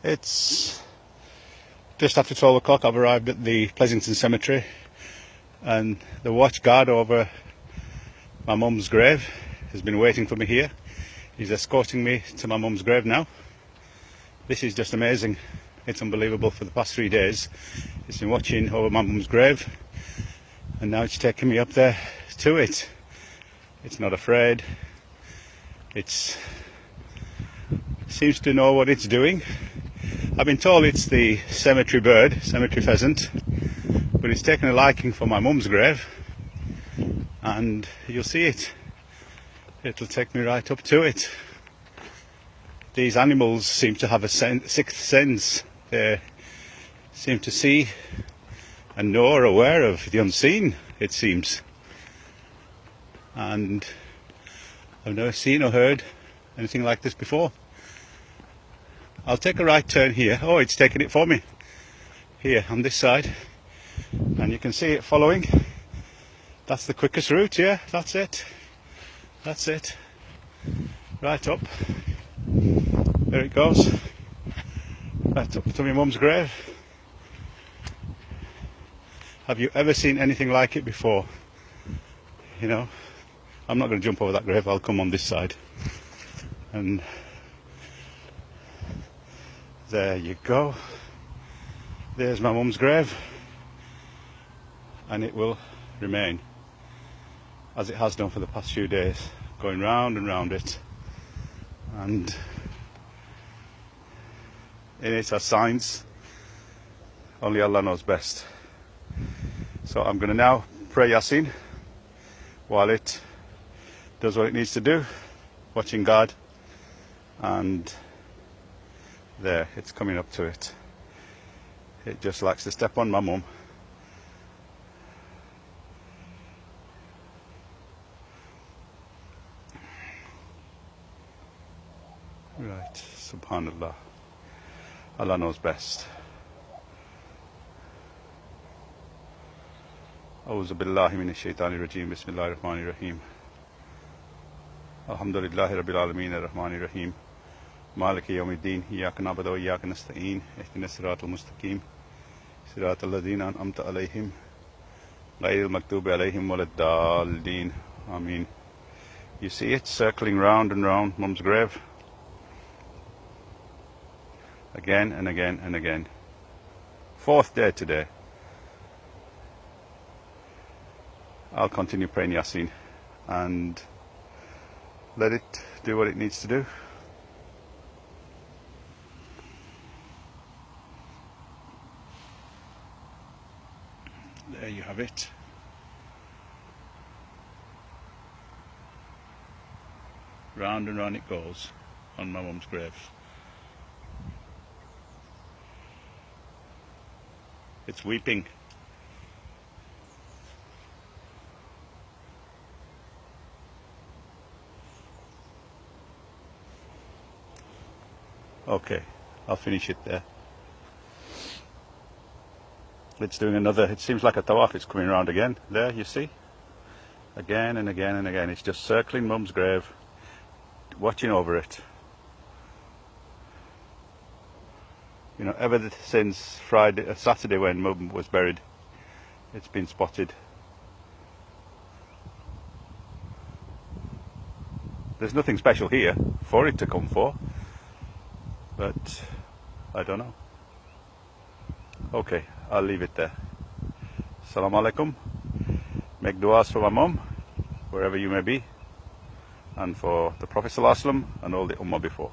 It's just after 12 o'clock. I've arrived at the Pleasington Cemetery, and the watch guard over my mum's grave has been waiting for me here. He's escorting me to my mum's grave now. This is just amazing. It's unbelievable. For the past 3 days it's been watching over my mum's grave, and now it's taking me up there to it. It's not afraid. It seems to know what it's doing. I've been told it's the cemetery bird, cemetery pheasant, but it's taken a liking for my mum's grave, and you'll see it. It'll take me right up to it. These animals seem to have a sixth sense. They seem to see and know or aware of the unseen, it seems. And I've never seen or heard anything like this before. I'll take a right turn here. Oh, it's taking it for me. Here, on this side. And you can see it following. That's the quickest route, yeah, that's it. That's it. Right up. There it goes. Right up to my mum's grave. Have you ever seen anything like it before? You know, I'm not going to jump over that grave. I'll come on this side. And there you go. There's my mum's grave, and it will remain as it has done for the past few days, going round and round it. And in it are signs. Only Allah knows best. So I'm going to now pray Yasin while it does what it needs to do, watching God. And there, it's coming up to it. It just likes to step on my mum. Right, subhanallah. Allah knows best. A'udhu billahi minash shaitani rajim. Bismillahir rahmanir rahim. Alhamdulillahi rabbil alameen ar-rahmanir rahim. Maliki yawmiddin. Iyyaka na'budu wa iyyaka nasta'in. Ihdinas siratal mustaqim. Siratal ladzina an'amta alayhim ghayril maghdubi alayhim waladdallin. Ameen. You see it circling round and round mum's grave. Again and again and again. 4th day today. I'll continue praying Yasin and let it do what it needs to do. There you have it. Round and round it goes on my mum's grave. It's weeping. Okay, I'll finish it there. It's doing another, it seems like a tawaf. It's coming around again. There, you see? Again and again and again. It's just circling mum's grave, watching over it. You know, ever since Saturday when mum was buried, it's been spotted. There's nothing special here for it to come for, but I don't know. Okay, I'll leave it there. Assalamu alaikum. Make du'as for my mum, wherever you may be, and for the Prophet ﷺ and all the ummah before.